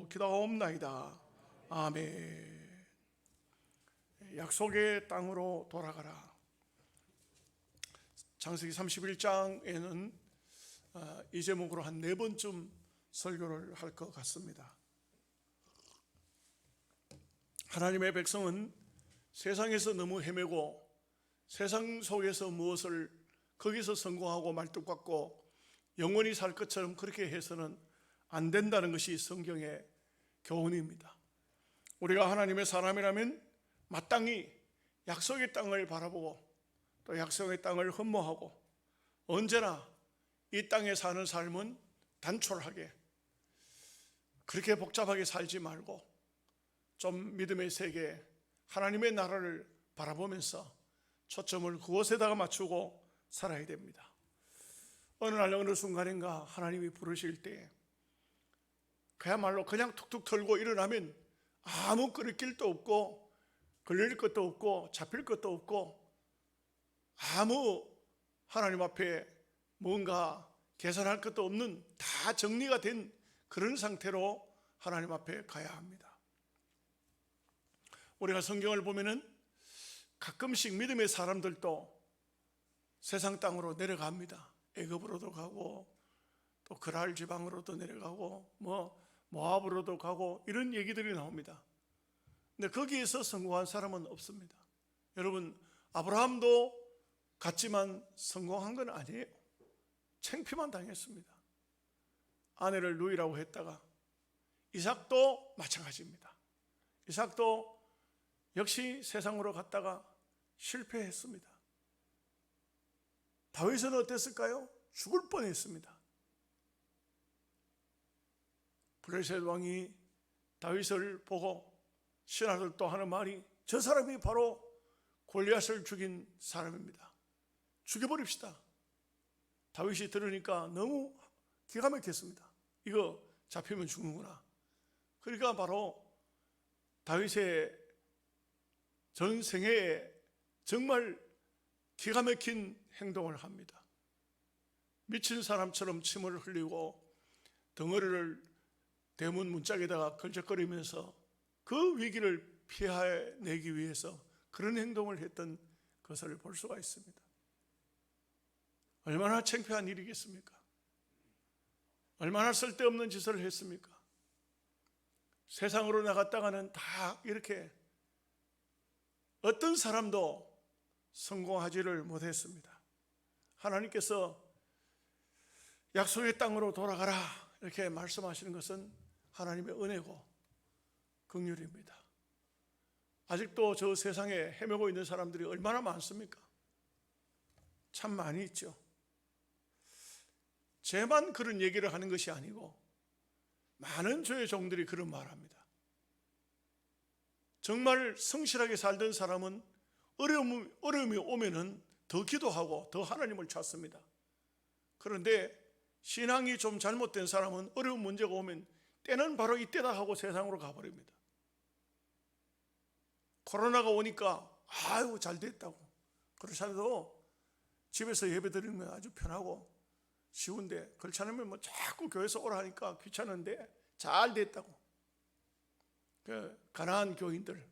이름으로 기도하옵나이다. 아멘. 약속의 땅으로 돌아가라. 창세기 31장에는 이 제목으로 한 4번쯤 설교를 할 것 같습니다. 하나님의 백성은 세상에서 너무 헤매고 세상 속에서 무엇을 거기서 성공하고 말뚝박고 영원히 살 것처럼 그렇게 해서는 안 된다는 것이 성경의 교훈입니다. 우리가 하나님의 사람이라면 마땅히 약속의 땅을 바라보고 또 약속의 땅을 흠모하고 언제나 이 땅에 사는 삶은 단촐하게 그렇게 복잡하게 살지 말고 좀 믿음의 세계, 하나님의 나라를 바라보면서 초점을 그곳에다가 맞추고 살아야 됩니다. 어느 날 어느 순간인가 하나님이 부르실 때 그야말로 그냥 툭툭 털고 일어나면 아무 끊을 길도 없고 걸릴 것도 없고 잡힐 것도 없고 아무 하나님 앞에 뭔가 계산할 것도 없는 다 정리가 된 그런 상태로 하나님 앞에 가야 합니다. 우리가 성경을 보면은 가끔씩 믿음의 사람들도 세상 땅으로 내려갑니다. 애굽으로도 가고 또 그랄 지방으로도 내려가고 모압으로도 가고 이런 얘기들이 나옵니다. 근데 거기에서 성공한 사람은 없습니다. 여러분, 아브라함도 갔지만 성공한 건 아니에요. 창피만 당했습니다. 아내를 누이라고 했다가 이삭도 마찬가지입니다. 이삭도 역시 세상으로 갔다가 실패했습니다. 다윗은 어땠을까요? 죽을 뻔했습니다. 블레셋 왕이 다윗을 보고 신하들도 하는 말이 저 사람이 바로 골리앗을 죽인 사람입니다. 죽여버립시다. 다윗이 들으니까 너무 기가 막혔습니다. 이거 잡히면 죽는구나. 그러니까 바로 다윗의 전 생애에 정말 기가 막힌 행동을 합니다. 미친 사람처럼 침을 흘리고 덩어리를 대문 문짝에다가 걸적거리면서 그 위기를 피해내기 위해서 그런 행동을 했던 것을 볼 수가 있습니다. 얼마나 창피한 일이겠습니까? 얼마나 쓸데없는 짓을 했습니까? 세상으로 나갔다가는 다 이렇게 어떤 사람도 성공하지를 못했습니다. 하나님께서 약속의 땅으로 돌아가라 이렇게 말씀하시는 것은 하나님의 은혜고 긍휼입니다. 아직도 저 세상에 헤매고 있는 사람들이 얼마나 많습니까? 참 많이 있죠. 제만 그런 얘기를 하는 것이 아니고 많은 주의 종들이 그런 말을 합니다. 정말 성실하게 살던 사람은 어려움이 오면은 더 기도하고 더 하나님을 찾습니다. 그런데 신앙이 좀 잘못된 사람은 어려운 문제가 오면 때는 바로 이때다 하고 세상으로 가버립니다. 코로나가 오니까 아유 잘 됐다고 그렇지 않아도 집에서 예배 드리면 아주 편하고 쉬운데 그렇지 않으면 뭐 자꾸 교회에서 오라 하니까 귀찮은데 잘 됐다고. 가난한 교인들,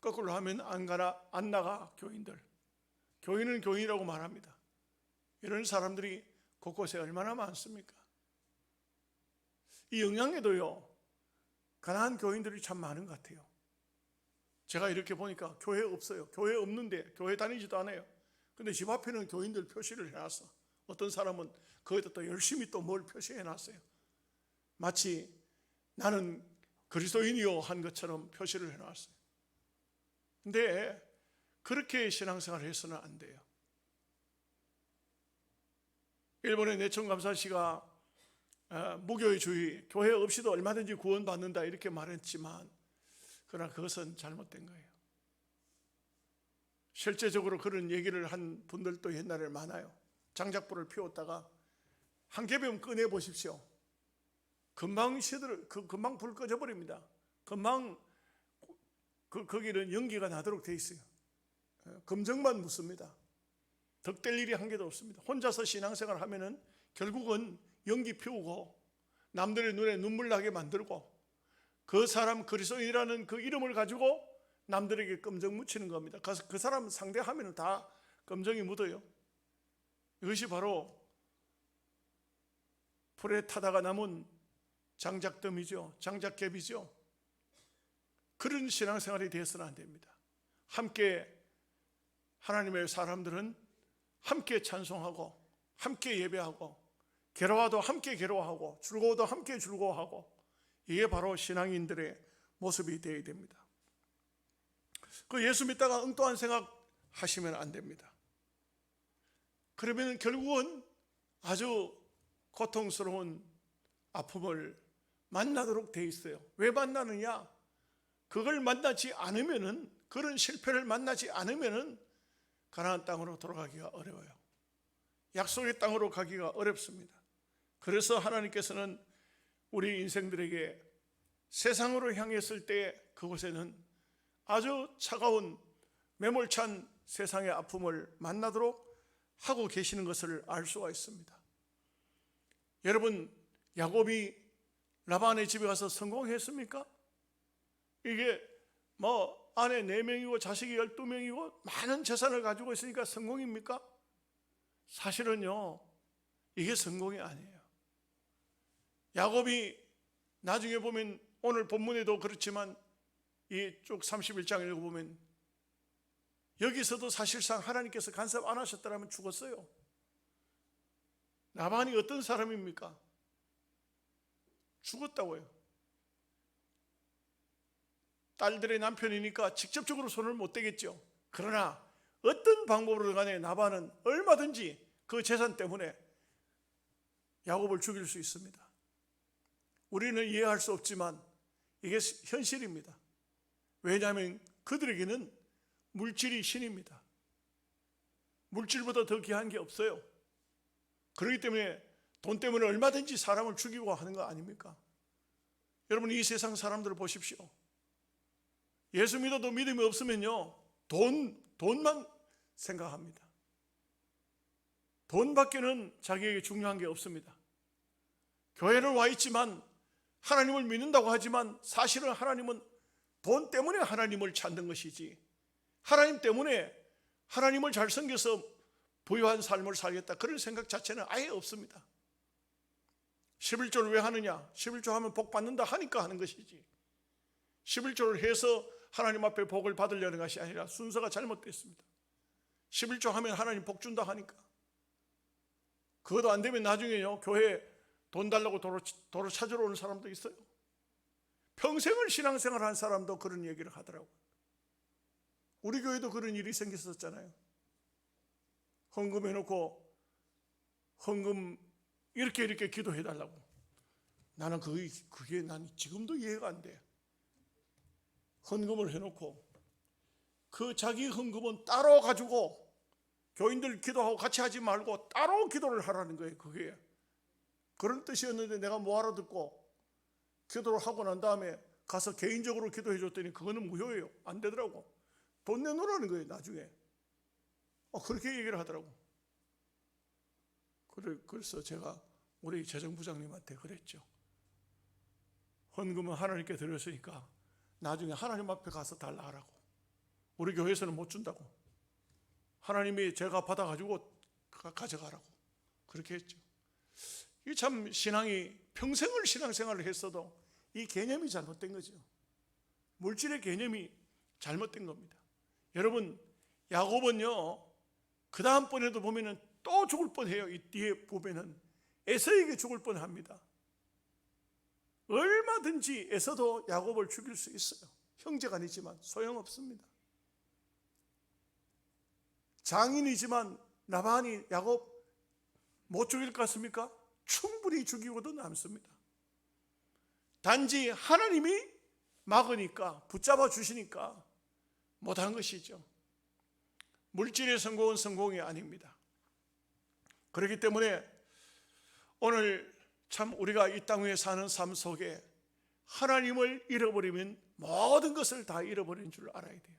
거꾸로 하면 안 나가 교인들, 교인은 교인이라고 말합니다. 이런 사람들이 곳곳에 얼마나 많습니까? 이 영향에도요 가난한 교인들이 참 많은 것 같아요. 제가 이렇게 보니까 교회 없어요. 교회 없는데 교회 다니지도 않아요. 근데 집 앞에는 교인들 표시를 해놨어. 어떤 사람은 거기다 또 열심히 또 뭘 표시해놨어요. 마치 나는 그리스도인이요 한 것처럼 표시를 해놨어요. 근데 그렇게 신앙생활을 해서는 안 돼요. 일본의 내촌감사 씨가 무교회주의, 교회 없이도 얼마든지 구원받는다 이렇게 말했지만 그러나 그것은 잘못된 거예요. 실제적으로 그런 얘기를 한 분들도 옛날에 많아요. 장작불을 피웠다가 한 개병 꺼내보십시오. 금방 금방 불 꺼져버립니다. 금방 거기는 연기가 나도록 돼 있어요. 검정만 묻습니다. 덕될 일이 한 개도 없습니다. 혼자서 신앙생활 하면은 결국은 연기 피우고 남들의 눈에 눈물 나게 만들고 그 사람 그리스도인이라는 그 이름을 가지고 남들에게 검정 묻히는 겁니다. 가서 그 사람 상대하면 다 검정이 묻어요. 이것이 바로 불에 타다가 남은 장작더미죠. 장작개비죠. 그런 신앙생활이 되어서는 안 됩니다. 함께 하나님의 사람들은 함께 찬송하고 함께 예배하고 괴로워도 함께 괴로워하고 즐거워도 함께 즐거워하고, 이게 바로 신앙인들의 모습이 되어야 됩니다. 그 예수 믿다가 엉뚱한 생각 하시면 안 됩니다. 그러면 결국은 아주 고통스러운 아픔을 만나도록 돼 있어요. 왜 만나느냐? 그걸 만나지 않으면은, 그런 실패를 만나지 않으면은 가나안 땅으로 돌아가기가 어려워요. 약속의 땅으로 가기가 어렵습니다. 그래서 하나님께서는 우리 인생들에게 세상으로 향했을 때 그곳에는 아주 차가운 매몰찬 세상의 아픔을 만나도록 하고 계시는 것을 알 수가 있습니다. 여러분, 야곱이 라반의 집에 가서 성공했습니까? 이게 뭐 아내 4명이고 자식이 12명이고 많은 재산을 가지고 있으니까 성공입니까? 사실은요, 이게 성공이 아니에요. 야곱이 나중에 보면, 오늘 본문에도 그렇지만 이쪽 31장 읽어보면 여기서도 사실상 하나님께서 간섭 안 하셨더라면 죽었어요. 라반이 어떤 사람입니까? 죽었다고요. 딸들의 남편이니까 직접적으로 손을 못 대겠죠. 그러나 어떤 방법으로 간에 라반은 얼마든지 그 재산 때문에 야곱을 죽일 수 있습니다. 우리는 이해할 수 없지만 이게 현실입니다. 왜냐하면 그들에게는 물질이 신입니다. 물질보다 더 귀한 게 없어요. 그렇기 때문에 돈 때문에 얼마든지 사람을 죽이고 하는 거 아닙니까? 여러분, 이 세상 사람들을 보십시오. 예수 믿어도 믿음이 없으면요, 돈만 생각합니다. 돈밖에는 자기에게 중요한 게 없습니다. 교회를 와 있지만 하나님을 믿는다고 하지만 사실은 하나님은 돈 때문에 하나님을 찾는 것이지, 하나님 때문에 하나님을 잘 섬겨서 부유한 삶을 살겠다, 그런 생각 자체는 아예 없습니다. 11조를 왜 하느냐? 11조 하면 복 받는다 하니까 하는 것이지, 11조를 해서 하나님 앞에 복을 받으려는 것이 아니라 순서가 잘못됐습니다. 11조 하면 하나님 복 준다 하니까. 그것도 안 되면 나중에요, 교회에 돈 달라고 도로 찾으러 오는 사람도 있어요. 평생을 신앙생활 한 사람도 그런 얘기를 하더라고요. 우리 교회도 그런 일이 생겼었잖아요. 헌금 해놓고 헌금 이렇게 기도해달라고. 나는 그게 난 지금도 이해가 안 돼. 헌금을 해놓고 그 자기 헌금은 따로 가지고 교인들 기도하고 같이 하지 말고 따로 기도를 하라는 거예요. 그게 그런 뜻이었는데 내가 뭐 알아듣고 기도를 하고 난 다음에 가서 개인적으로 기도해 줬더니 그거는 무효예요. 안 되더라고. 돈 내놓으라는 거예요. 나중에 그렇게 얘기를 하더라고. 그래서 제가 우리 재정부장님한테 그랬죠. 헌금은 하나님께 드렸으니까 나중에 하나님 앞에 가서 달라 하라고. 우리 교회에서는 못 준다고. 하나님이 제가 받아가지고 가져가라고 그렇게 했죠. 이 참 신앙이, 평생을 신앙생활을 했어도 이 개념이 잘못된 거죠. 물질의 개념이 잘못된 겁니다. 여러분, 야곱은요, 그 다음번에도 보면은 또 죽을 뻔해요. 이 뒤에 보면은 에서에게 죽을 뻔합니다. 얼마든지 에서도 야곱을 죽일 수 있어요. 형제가 아니지만 소용없습니다. 장인이지만 라반이 야곱 못 죽일 것 같습니까? 충분히 죽이고도 남습니다. 단지 하나님이 막으니까, 붙잡아 주시니까 못한 것이죠. 물질의 성공은 성공이 아닙니다. 그렇기 때문에 오늘 참 우리가 이 땅 위에 사는 삶 속에 하나님을 잃어버리면 모든 것을 다 잃어버린 줄 알아야 돼요.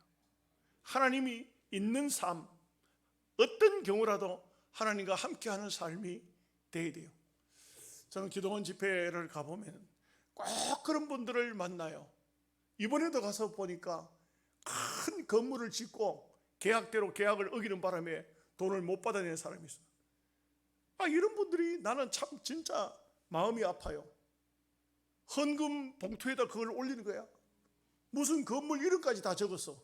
하나님이 있는 삶, 어떤 경우라도 하나님과 함께하는 삶이 돼야 돼요. 저는 기도원 집회를 가보면 꼭 그런 분들을 만나요. 이번에도 가서 보니까 큰 건물을 짓고 계약대로 계약을 어기는 바람에 돈을 못 받아내는 사람이 있어요. 이런 분들이 나는 참 진짜 마음이 아파요. 헌금 봉투에다 그걸 올리는 거야. 무슨 건물 이름까지 다 적었어.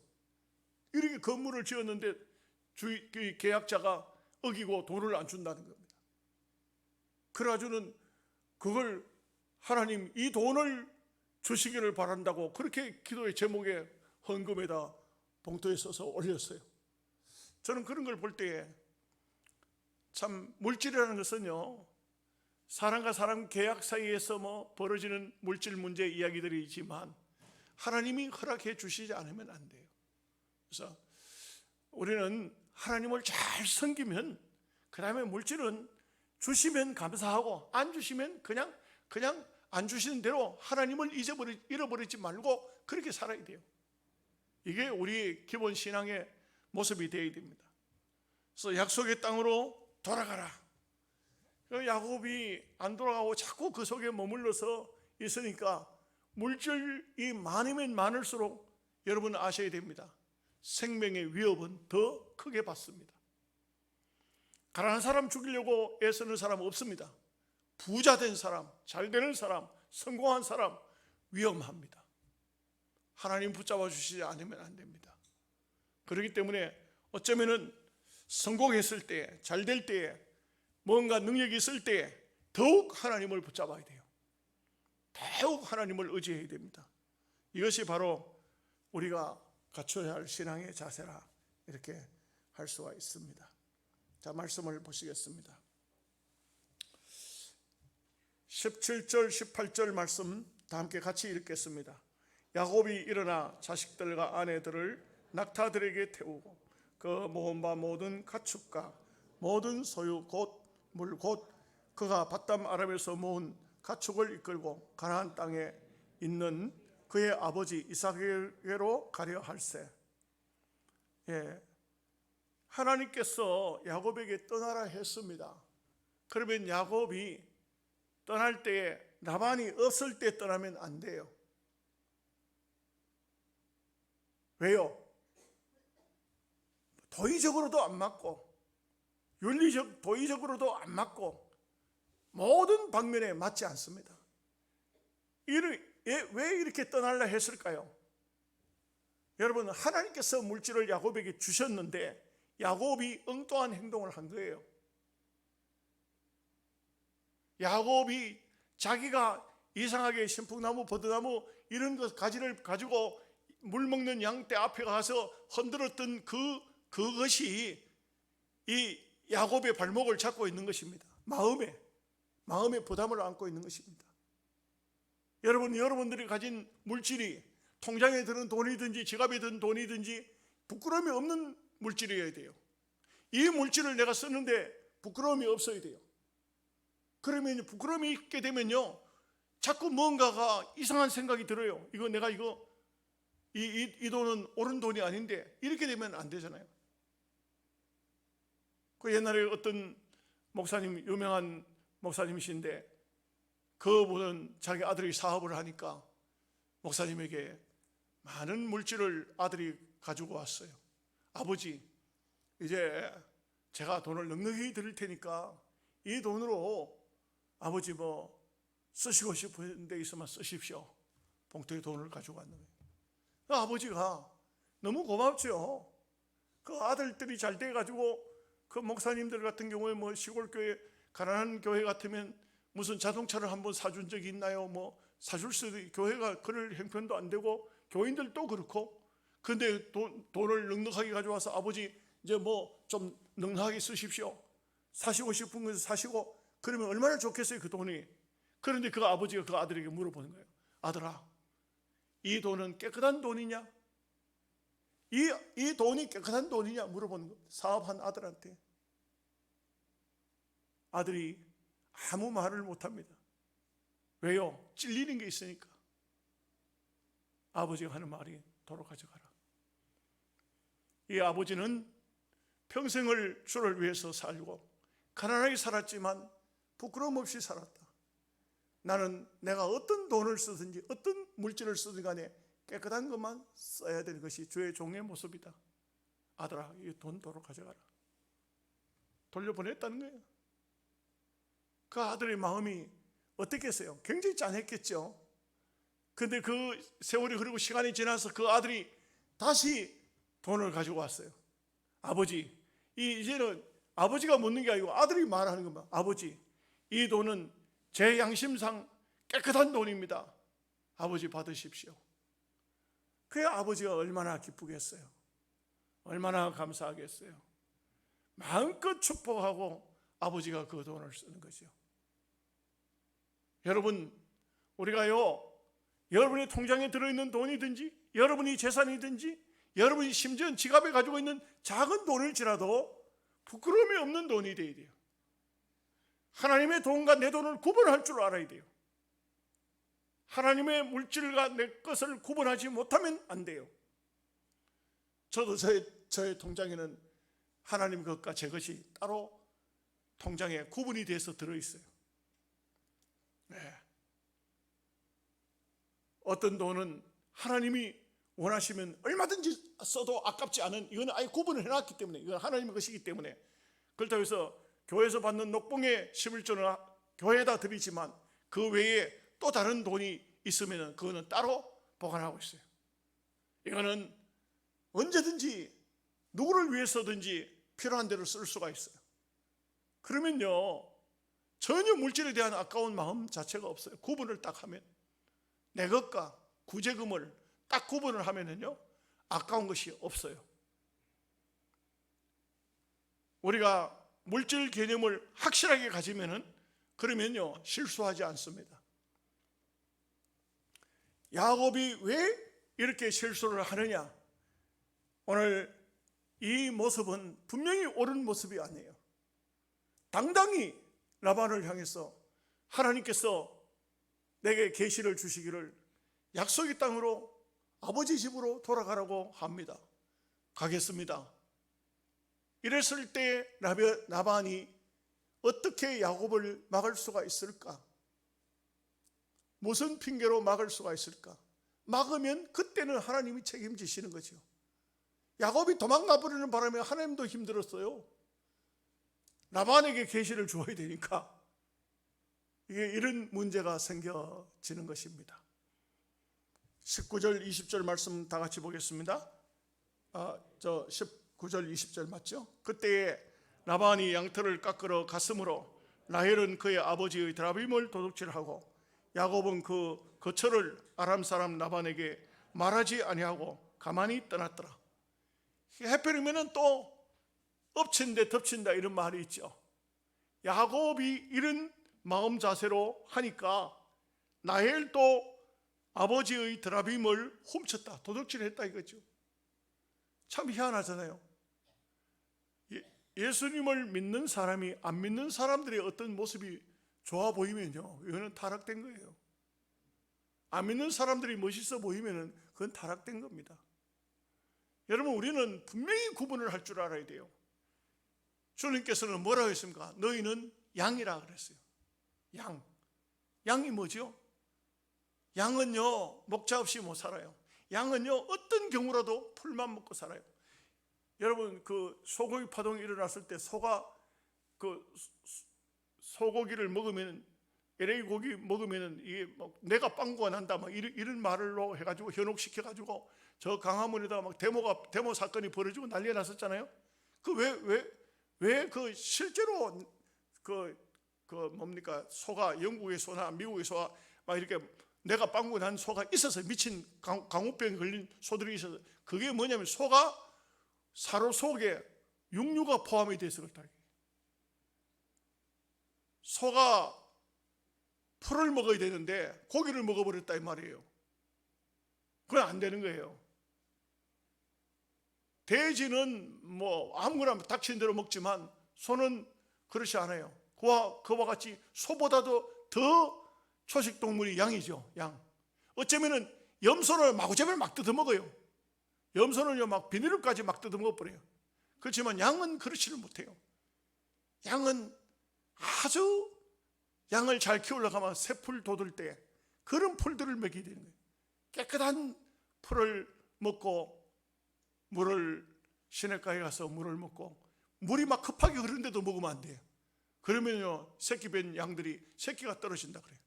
이렇게 건물을 지었는데 계약자가 어기고 돈을 안 준다는 겁니다. 그래가지고는 그걸 하나님 이 돈을 주시기를 바란다고 그렇게 기도의 제목에 헌금에다 봉투에 써서 올렸어요. 저는 그런 걸 볼 때에 참 물질이라는 것은요, 사람과 사람 계약 사이에서 벌어지는 물질 문제 이야기들이지만 하나님이 허락해 주시지 않으면 안 돼요. 그래서 우리는 하나님을 잘 섬기면 그 다음에 물질은 주시면 감사하고 안 주시면 그냥 안 주시는 대로 하나님을 잃어버리지 말고 그렇게 살아야 돼요. 이게 우리 기본 신앙의 모습이 되어야 됩니다. 그래서 약속의 땅으로 돌아가라. 야곱이 안 돌아가고 자꾸 그 속에 머물러서 있으니까 물질이 많으면 많을수록 여러분 아셔야 됩니다. 생명의 위협은 더 크게 받습니다. 가난한 사람 죽이려고 애쓰는 사람 없습니다. 부자 된 사람, 잘 되는 사람, 성공한 사람 위험합니다. 하나님 붙잡아 주시지 않으면 안 됩니다. 그렇기 때문에 어쩌면은 성공했을 때, 잘 될 때에, 뭔가 능력이 있을 때에 더욱 하나님을 붙잡아야 돼요. 더욱 하나님을 의지해야 됩니다. 이것이 바로 우리가 갖춰야 할 신앙의 자세라 이렇게 할 수가 있습니다. 자, 말씀을 보시겠습니다. 17절 18절 말씀 다 함께 같이 읽겠습니다. 야곱이 일어나 자식들과 아내들을 낙타들에게 태우고 그 모은 바 모든 가축과 모든 소유 곧 물 곧 그가 밧담 아람에서 모은 가축을 이끌고 가나안 땅에 있는 그의 아버지 이삭에게로 가려 할세. 하나님께서 야곱에게 떠나라 했습니다. 그러면 야곱이 떠날 때에 라반이 없을 때 떠나면 안 돼요. 왜요? 도의적으로도 안 맞고 도의적으로도 안 맞고 모든 방면에 맞지 않습니다. 왜 이렇게 떠날라 했을까요? 여러분, 하나님께서 물질을 야곱에게 주셨는데 야곱이 엉뚱한 행동을 한 거예요. 야곱이 자기가 이상하게 신풍나무, 버드나무 이런 것 가지를 가지고 물 먹는 양떼 앞에 가서 흔들었던 그것이 이 야곱의 발목을 잡고 있는 것입니다. 마음의 부담을 안고 있는 것입니다. 여러분들이 가진 물질이 통장에 드는 돈이든지 지갑에 드는 돈이든지 부끄러움이 없는 물질이어야 돼요. 이 물질을 내가 쓰는데 부끄러움이 없어야 돼요. 그러면 부끄러움이 있게 되면요, 자꾸 뭔가가 이상한 생각이 들어요. 이 돈은 옳은 돈이 아닌데 이렇게 되면 안 되잖아요. 그 옛날에 어떤 목사님, 유명한 목사님이신데 그분은 자기 아들이 사업을 하니까 목사님에게 많은 물질을 아들이 가지고 왔어요. 아버지, 이제 제가 돈을 넉넉히 드릴 테니까 이 돈으로 아버지 쓰시고 싶은 데 있으면 쓰십시오. 봉투에 돈을 가지고 왔는 거예요. 그 아버지가 너무 고맙죠. 그 아들들이 잘 돼가지고 그 목사님들 같은 경우에 시골 교회, 가난한 교회 같으면 무슨 자동차를 한번 사준 적이 있나요? 사줄 수도, 교회가 그럴 형편도 안 되고 교인들도 그렇고. 근데 돈을 넉넉하게 가져와서 아버지 이제 좀 넉넉하게 쓰십시오. 사시고 싶은 것을 사시고, 그러면 얼마나 좋겠어요, 그 돈이. 그런데 그 아버지가 그 아들에게 물어보는 거예요. 아들아, 이 돈은 깨끗한 돈이냐? 이 돈이 깨끗한 돈이냐? 물어보는 거예요. 사업한 아들한테. 아들이 아무 말을 못합니다. 왜요? 찔리는 게 있으니까. 아버지가 하는 말이 도로 가져가라. 이 아버지는 평생을 주를 위해서 살고 가난하게 살았지만 부끄러움 없이 살았다. 나는 내가 어떤 돈을 쓰든지 어떤 물질을 쓰든 간에 깨끗한 것만 써야 되는 것이 주의 종의 모습이다. 아들아, 이 돈 도로 가져가라. 돌려보냈다는 거예요. 그 아들의 마음이 어떻겠어요? 굉장히 짠했겠죠. 근데 그 세월이 흐르고 시간이 지나서 그 아들이 다시 돈을 가지고 왔어요. 아버지, 이제는 아버지가 묻는 게 아니고 아들이 말하는 겁니다. 아버지, 이 돈은 제 양심상 깨끗한 돈입니다. 아버지 받으십시오. 그 아버지가 얼마나 기쁘겠어요. 얼마나 감사하겠어요. 마음껏 축복하고 아버지가 그 돈을 쓰는 거죠. 여러분, 우리가요, 여러분의 통장에 들어있는 돈이든지 여러분이 재산이든지 여러분이 심지어 지갑에 가지고 있는 작은 돈일지라도 부끄러움이 없는 돈이 되어야 돼요. 하나님의 돈과 내 돈을 구분할 줄 알아야 돼요. 하나님의 물질과 내 것을 구분하지 못하면 안 돼요. 저도 저의 통장에는 하나님 것과 제 것이 따로 통장에 구분이 돼서 들어있어요. 네. 어떤 돈은 하나님이 원하시면 얼마든지 써도 아깝지 않은, 이건 아예 구분을 해놨기 때문에, 이건 하나님의 것이기 때문에. 그렇다고 해서 교회에서 받는 녹봉의 11조는 교회에다 드리지만 그 외에 또 다른 돈이 있으면 그거는 따로 보관하고 있어요. 이거는 언제든지 누구를 위해서든지 필요한 대로 쓸 수가 있어요. 그러면요, 전혀 물질에 대한 아까운 마음 자체가 없어요. 구분을 딱 하면, 내 것과 구제금을 딱 구분을 하면은요, 아까운 것이 없어요. 우리가 물질 개념을 확실하게 가지면은, 그러면요, 실수하지 않습니다. 야곱이 왜 이렇게 실수를 하느냐? 오늘 이 모습은 분명히 옳은 모습이 아니에요. 당당히 라반을 향해서 하나님께서 내게 계시를 주시기를 약속의 땅으로 아버지 집으로 돌아가라고 합니다. 가겠습니다. 이랬을 때 라반이 어떻게 야곱을 막을 수가 있을까? 무슨 핑계로 막을 수가 있을까? 막으면 그때는 하나님이 책임지시는 거죠. 야곱이 도망가 버리는 바람에 하나님도 힘들었어요. 라반에게 계시를 주어야 되니까 이게 이런 문제가 생겨지는 것입니다. 19절 20절 말씀 다 같이 보겠습니다. 19절 20절 맞죠? 그때에 라반이 양털을 깎으러 갔으므로 라헬은 그의 아버지의 드라빔을 도둑질하고 야곱은 그 거처를 아람 사람 라반에게 말하지 아니하고 가만히 떠났더라. 해필이면 또 엎친데 덮친다 이런 말이 있죠. 야곱이 이런 마음 자세로 하니까 라헬도 아버지의 드라빔을 훔쳤다, 도둑질했다 이거죠. 참 희한하잖아요. 예수님을 믿는 사람이 안 믿는 사람들의 어떤 모습이 좋아 보이면요, 이거는 타락된 거예요. 안 믿는 사람들이 멋있어 보이면 그건 타락된 겁니다. 여러분, 우리는 분명히 구분을 할 줄 알아야 돼요. 주님께서는 뭐라고 했습니까? 너희는 양이라 그랬어요. 양이 뭐죠? 양은요, 목자 없이 못 살아요. 양은요, 어떤 경우라도 풀만 먹고 살아요. 여러분, 그 소고기 파동이 일어났을 때 소가 그 소고기를 먹으면, LA 고기 먹으면 이게 막 내가 빵꾸가 난다, 막 이런 말로 해가지고 현혹시켜가지고 저 강화문에다 막 데모 사건이 벌어지고 난리가 났었잖아요. 왜 그 실제로 뭡니까, 소가, 영국의 소나 미국의 소가 막 이렇게 내가 빵꾸 난 소가 있어서, 미친 강우병에 걸린 소들이 있어서, 그게 뭐냐면 소가 사료 속에 육류가 포함이 돼서 그렇다. 소가 풀을 먹어야 되는데 고기를 먹어버렸다 이 말이에요. 그건 안 되는 거예요. 돼지는 뭐 아무거나 닥친 대로 먹지만 소는 그렇지 않아요. 그와 같이 소보다도 더 초식 동물이 양이죠. 양. 어쩌면은 염소를 마구잡이를 막 뜯어 먹어요. 염소는요, 막 비닐까지 막 뜯어 먹어버려요. 그렇지만 양은 그렇지를 못해요. 양은 아주 양을 잘 키우려고 하면 새풀 돋을 때 그런 풀들을 먹여야 되는 거예요. 깨끗한 풀을 먹고 물을 시냇가에 가서 물을 먹고 물이 막 급하게 흐르는데도 먹으면 안 돼요. 그러면요 새끼 뵌 양들이 새끼가 떨어진다 그래요.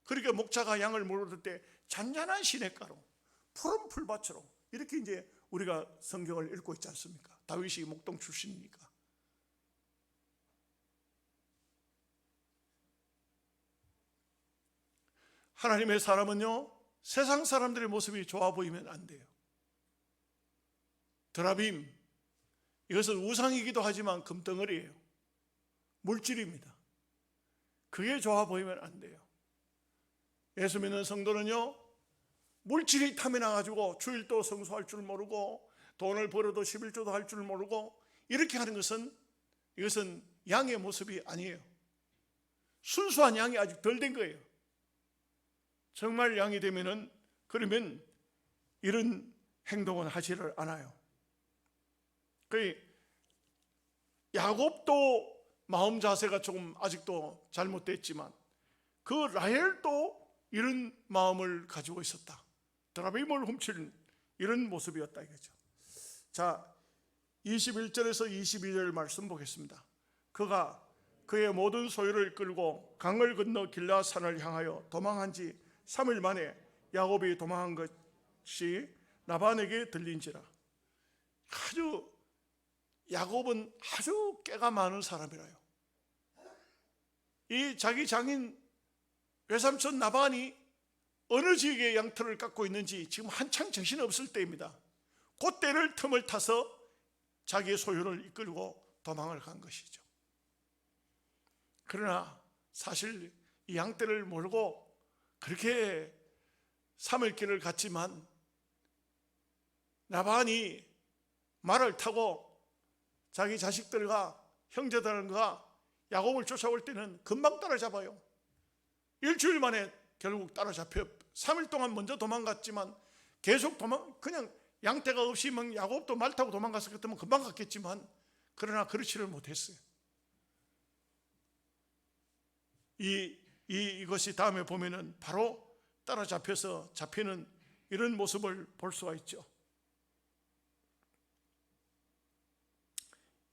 그러니까 목자가 양을 물을 때 잔잔한 시냇가로 푸른 풀밭으로 이렇게 이제 우리가 성경을 읽고 있지 않습니까? 다윗이 목동 출신이니까. 하나님의 사람은요 세상 사람들의 모습이 좋아 보이면 안 돼요. 드라빔, 이것은 우상이기도 하지만 금덩어리예요. 물질입니다. 그게 좋아 보이면 안 돼요. 예수 믿는 성도는요 물질이 탐이 나가지고 주일도 성수할 줄 모르고 돈을 벌어도 11조도 할 줄 모르고 이렇게 하는 것은 이것은 양의 모습이 아니에요. 순수한 양이 아직 덜 된 거예요. 정말 양이 되면은 그러면 이런 행동은 하지를 않아요. 그 야곱도 마음 자세가 조금 아직도 잘못됐지만 그 라헬도 이런 마음을 가지고 있었다. 드라빔을 훔치는 이런 모습이었다 이거죠. 자, 21절에서 22절 말씀 보겠습니다. 그가 그의 모든 소유를 끌고 강을 건너 길라산을 향하여 도망한 지 3일 만에 야곱이 도망한 것이 라반에게 들린지라. 아주 야곱은 아주 깨가 많은 사람이라요. 이 자기 장인 외삼촌 라반이 어느 지역에 양털을 깎고 있는지 지금 한창 정신 없을 때입니다. 그때를 틈을 타서 자기의 소유를 이끌고 도망을 간 것이죠. 그러나 사실 이 양떼를 몰고 그렇게 3일 길을 갔지만 라반이 말을 타고 자기 자식들과 형제들과 야곱을 쫓아올 때는 금방 따라잡아요. 일주일 만에 결국 따라잡혀 3일 동안 먼저 도망갔지만 계속 그냥 양떼가 없이 막 야곱도 말 타고 도망갔을 것 같으면 금방 갔겠지만 그러나 그렇지를 못했어요. 이것이 다음에 보면은 바로 따라잡혀서 잡히는 이런 모습을 볼 수가 있죠.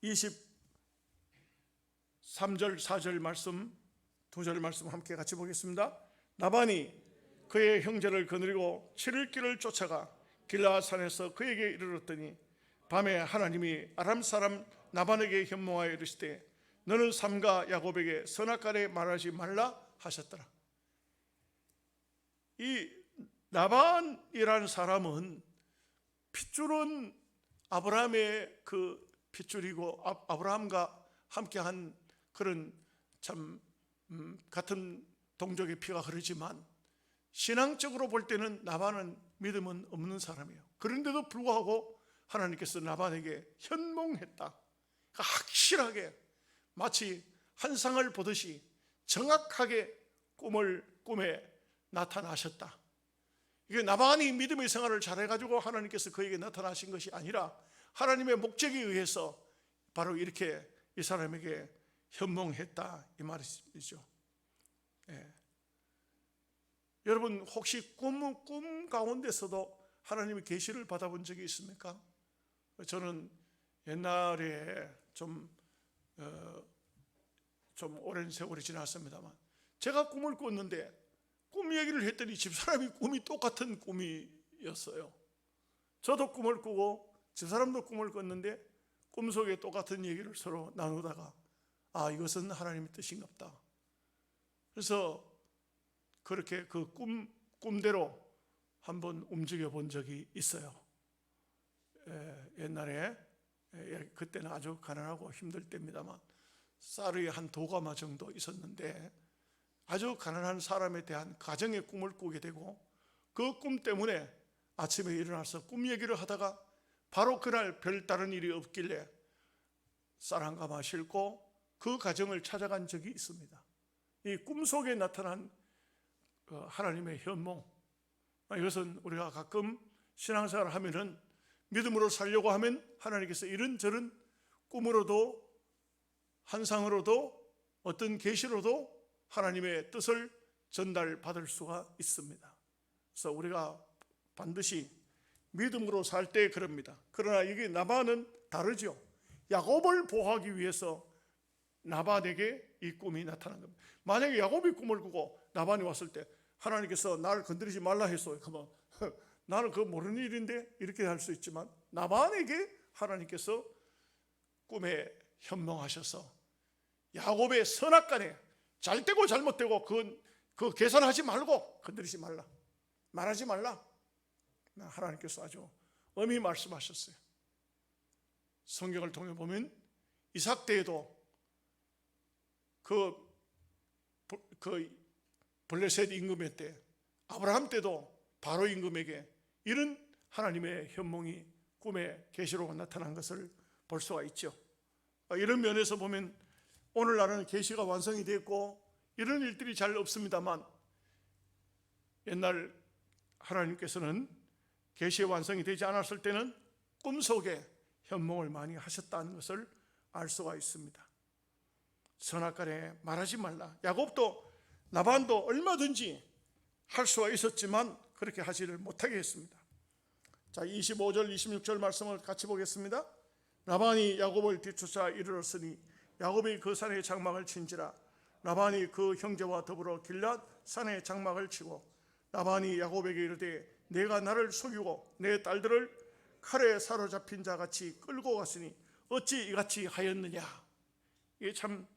23절 4절 말씀 두 절 말씀 함께 같이 보겠습니다. 라반이 그의 형제를 거느리고 7일 길을 쫓아가 길라산에서 그에게 이르렀더니 밤에 하나님이 아람 사람 라반에게 현몽하여 이르시되 너는 삼가 야곱에게 선악간에 말하지 말라 하셨더라. 이 라반이라는 사람은 핏줄은 아브라함의 그 핏줄이고 아브라함과 함께한 그런 참 같은 동족의 피가 흐르지만 신앙적으로 볼 때는 라반은 믿음은 없는 사람이에요. 그런데도 불구하고 하나님께서 라반에게 현몽했다. 확실하게 마치 환상을 보듯이 정확하게 꿈에 나타나셨다. 이게 라반이 믿음의 생활을 잘해가지고 하나님께서 그에게 나타나신 것이 아니라 하나님의 목적에 의해서 바로 이렇게 이 사람에게 현몽했다 이 말이죠. 예. 여러분 혹시 꿈 가운데서도 하나님의 계시를 받아본 적이 있습니까? 저는 옛날에 좀 오랜 세월이 지났습니다만 제가 꿈을 꿨는데 꿈 얘기를 했더니 집사람이 꿈이 똑같은 꿈이었어요. 저도 꿈을 꾸고 집사람도 꿈을 꿨는데 꿈속에 똑같은 얘기를 서로 나누다가 이것은 하나님의 뜻인가 보다. 그래서 그렇게 그 꿈대로 한번 움직여 본 적이 있어요. 옛날에 그때는 아주 가난하고 힘들 때입니다만 쌀의 한 2가마 정도 있었는데 아주 가난한 사람에 대한 가정의 꿈을 꾸게 되고 그 꿈 때문에 아침에 일어나서 꿈 얘기를 하다가 바로 그날 별다른 일이 없길래 쌀 1가마 싣고 그 가정을 찾아간 적이 있습니다. 이 꿈속에 나타난 하나님의 현몽, 이것은 우리가 가끔 신앙생활을 하면은 믿음으로 살려고 하면 하나님께서 이런저런 꿈으로도 환상으로도 어떤 계시로도 하나님의 뜻을 전달받을 수가 있습니다. 그래서 우리가 반드시 믿음으로 살 때 그럽니다. 그러나 이게 나반은 다르죠. 야곱을 보호하기 위해서 나반에게 이 꿈이 나타난 겁니다. 만약에 야곱이 꿈을 꾸고 나반이 왔을 때 하나님께서 나를 건드리지 말라 했어요. 그러면 나는 그거 모르는 일인데 이렇게 할 수 있지만, 나반에게 하나님께서 꿈에 현몽하셔서 야곱의 선악간에 잘되고 잘못되고 그 계산하지 말고 건드리지 말라, 말하지 말라, 하나님께서 아주 엄히 말씀하셨어요. 성경을 통해 보면 이삭 때에도 그 블레셋 임금의 때, 아브라함 때도 바로 임금에게 이런 하나님의 현몽이 꿈의 계시로 나타난 것을 볼 수가 있죠. 이런 면에서 보면 오늘날은 계시가 완성이 됐고 이런 일들이 잘 없습니다만, 옛날 하나님께서는 계시의 완성이 되지 않았을 때는 꿈속에 현몽을 많이 하셨다는 것을 알 수가 있습니다. 선악간에 말하지 말라. 야곱도 나반도 얼마든지 할 수가 있었지만 그렇게 하지를 못하게 했습니다. 자, 25절 26절 말씀을 같이 보겠습니다. 라반이 야곱을 뒤쫓아 이르렀으니 야곱이 그 산에 장막을 친지라. 라반이 그 형제와 더불어 길앗 산에 장막을 치고 라반이 야곱에게 이르되 내가 나를 속이고 내 딸들을 칼에 사로잡힌 자 같이 끌고 갔으니 어찌 이같이 하였느냐. 이게 참,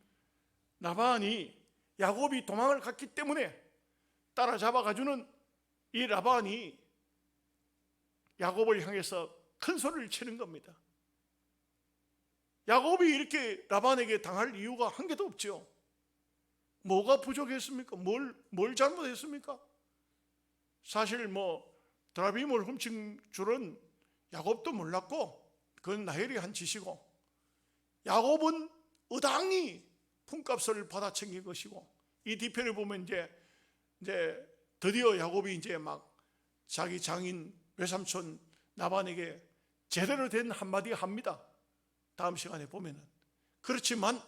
라반이 야곱이 도망을 갔기 때문에 따라잡아가주는 이 라반이 야곱을 향해서 큰 소리를 치는 겁니다. 야곱이 이렇게 라반에게 당할 이유가 한 개도 없죠. 뭐가 부족했습니까? 뭘 잘못했습니까? 사실 드라빔을 훔친 줄은 야곱도 몰랐고 그건 라헬이 한 짓이고, 야곱은 의당히 품값을 받아 챙긴 것이고, 이 뒤편에 보면 이제 드디어 야곱이 이제 막 자기 장인 외삼촌 나반에게 제대로 된 한마디 합니다. 다음 시간에 보면은. 그렇지만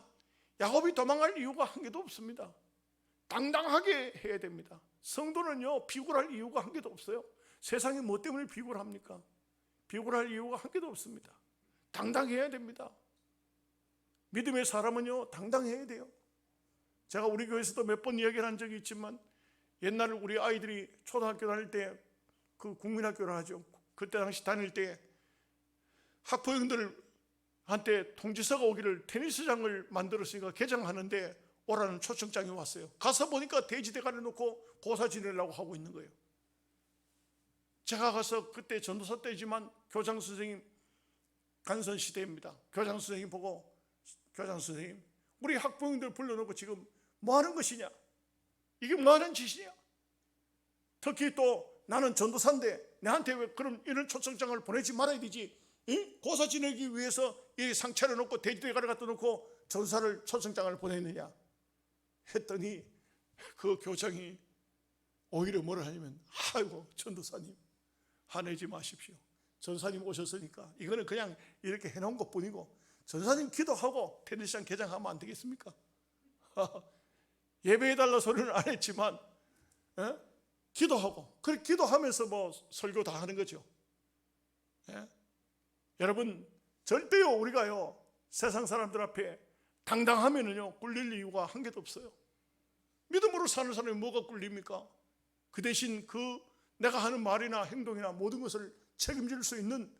야곱이 도망갈 이유가 한 개도 없습니다. 당당하게 해야 됩니다. 성도는요, 비굴할 이유가 한 개도 없어요. 세상에 뭐 때문에 비굴합니까? 비굴할 이유가 한 개도 없습니다. 당당해야 됩니다. 믿음의 사람은요, 당당해야 돼요. 제가 우리 교회에서도 몇 번 이야기를 한 적이 있지만, 옛날 우리 아이들이 초등학교 다닐 때 그 국민학교를 하죠. 그때 당시 다닐 때 학부형들한테 통지서가 오기를 테니스장을 만들었으니까 개장하는데 오라는 초청장이 왔어요. 가서 보니까 돼지대가리 놓고 고사 지내려고 하고 있는 거예요. 제가 가서 그때 전도사 때지만 교장 선생님, 간선 시대입니다. 교장 선생님 보고, 교장 선생님, 우리 학부형들 불러놓고 지금 뭐 하는 것이냐? 이게 뭐 하는 짓이냐? 특히 또 나는 전도사인데 내한테 왜 그럼 이런 초청장을 보내지 말아야 되지? 고사 지내기 위해서 이 상차려 놓고 돼지대가리 갖다 놓고 전사를 초청장을 보냈느냐 했더니, 그 교장이 오히려 뭐라 하냐면, 아이고 전도사님 화내지 마십시오. 전사님 오셨으니까 이거는 그냥 이렇게 해놓은 것 뿐이고, 전사님 기도하고 테니스장 개장하면 안 되겠습니까? 예배해달라 소리는 안 했지만 기도하고, 그렇게 기도하면서 설교 다 하는 거죠. 여러분, 절대요 우리가요 세상 사람들 앞에 당당하면은요 꿀릴 이유가 한 개도 없어요. 믿음으로 사는 사람이 뭐가 꿀립니까? 그 대신 내가 하는 말이나 행동이나 모든 것을 책임질 수 있는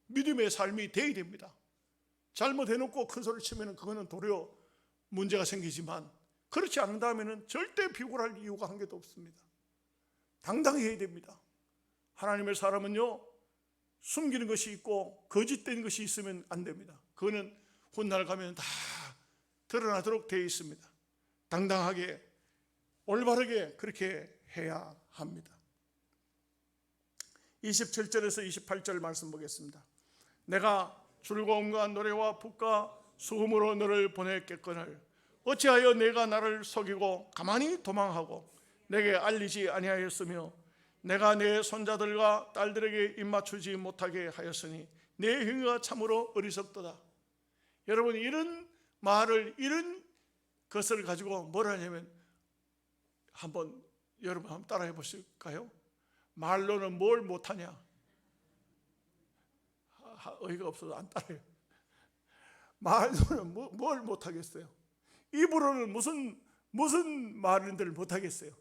믿음의 삶이 되어야 됩니다. 잘못해놓고 큰 소리 치면 그거는 도리어 문제가 생기지만, 그렇지 않는다면 절대 비굴할 이유가 한 개도 없습니다. 당당해야 됩니다. 하나님의 사람은요 숨기는 것이 있고 거짓된 것이 있으면 안 됩니다. 그거는 훗날 가면 다 드러나도록 되어 있습니다. 당당하게 올바르게 그렇게 해야 합니다. 27절에서 28절 말씀 보겠습니다. 내가 즐거움과 노래와 북과 수금으로 너를 보냈겠거늘 어찌하여 내가 나를 속이고 가만히 도망하고 내게 알리지 아니하였으며 내가 내 손자들과 딸들에게 입맞추지 못하게 하였으니 내 행위가 참으로 어리석도다. 여러분, 이런 말을, 이런 것을 가지고 뭘 하냐면 여러분 한번 따라해 보실까요? 말로는 뭘 못하냐? 어이가 없어서 안 따라해요. 말로는 뭘 못하겠어요? 입으로는 무슨 말인들 못하겠어요?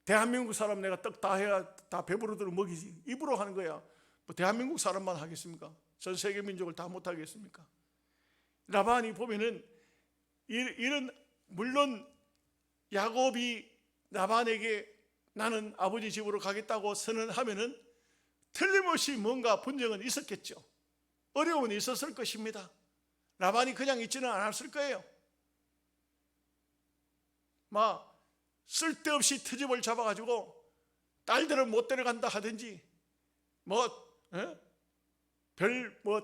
대한민국 사람 내가 떡 다 해야 다 배부르도록 먹이지. 입으로 하는 거야. 뭐 대한민국 사람만 하겠습니까? 전 세계 민족을 다 못하겠습니까? 라반이 보면은 이런, 물론 야곱이 라반에게 나는 아버지 집으로 가겠다고 선언하면은 틀림없이 뭔가 분쟁은 있었겠죠. 어려움은 있었을 것입니다. 라반이 그냥 있지는 않았을 거예요. 막 쓸데없이 트집을 잡아가지고 딸들은 못 데려간다 하든지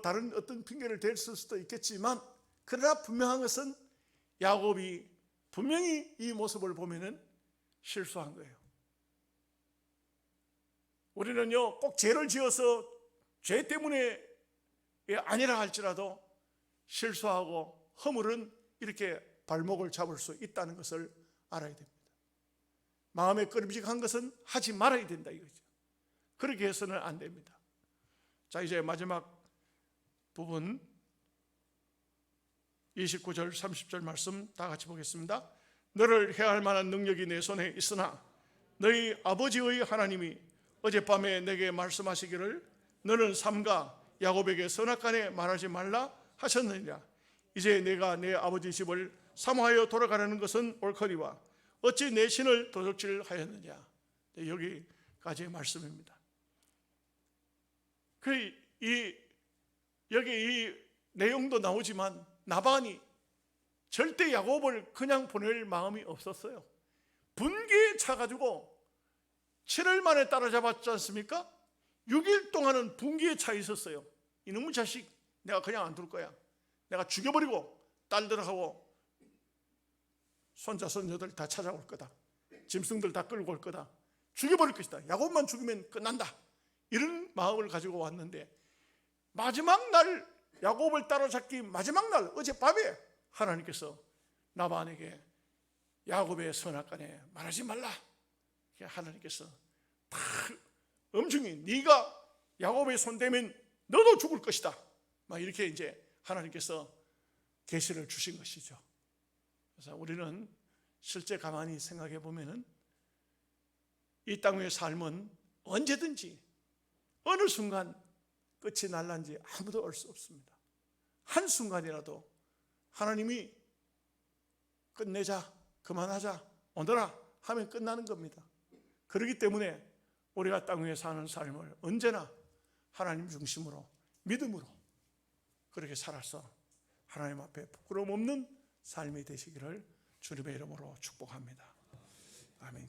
다른 어떤 핑계를 댈 수도 있겠지만, 그러나 분명한 것은 야곱이 분명히 이 모습을 보면은 실수한 거예요. 우리는요, 꼭 죄를 지어서 죄 때문에 아니라 할지라도 실수하고 허물은 이렇게 발목을 잡을 수 있다는 것을 알아야 됩니다. 마음에 끄림직한 것은 하지 말아야 된다 이거죠. 그렇게 해서는 안 됩니다. 자, 이제 마지막 부분 29절 30절 말씀 다 같이 보겠습니다. 너를 해할 만한 능력이 내 손에 있으나 너희 아버지의 하나님이 어젯밤에 내게 말씀하시기를 너는 삼가 야곱에게 선악간에 말하지 말라 하셨느니라. 이제 내가 내 아버지 집을 사모하여 돌아가려는 것은 옳거니와 어찌 내 신을 도적질하였느냐. 여기까지의 말씀입니다. 여기 이 내용도 나오지만 나반이 절대 야곱을 그냥 보낼 마음이 없었어요. 분기에 차가지고 7일 만에 따라잡았지 않습니까? 6일 동안은 분기에 차 있었어요. 이놈의 자식 내가 그냥 안 둘 거야. 내가 죽여버리고 딸들하고 손자 손녀들 다 찾아올 거다. 짐승들 다 끌고 올 거다. 죽여버릴 것이다. 야곱만 죽이면 끝난다. 이런 마음을 가지고 왔는데 마지막 날 야곱을 따라잡기 마지막 날 어젯밤에 하나님께서 나반에게 야곱의 선악간에 말하지 말라. 하나님께서 다 엄중히 네가 야곱의 손 대면 너도 죽을 것이다. 막 이렇게 이제 하나님께서 계시를 주신 것이죠. 그래서 우리는 실제 가만히 생각해 보면은 이 땅의 삶은 언제든지 어느 순간 끝이 날란지 아무도 알 수 없습니다. 한순간이라도 하나님이 끝내자, 그만하자, 오너라 하면 끝나는 겁니다. 그렇기 때문에 우리가 땅 위에 사는 삶을 언제나 하나님 중심으로 믿음으로 그렇게 살아서 하나님 앞에 부끄러움 없는 삶이 되시기를 주님의 이름으로 축복합니다. 아멘.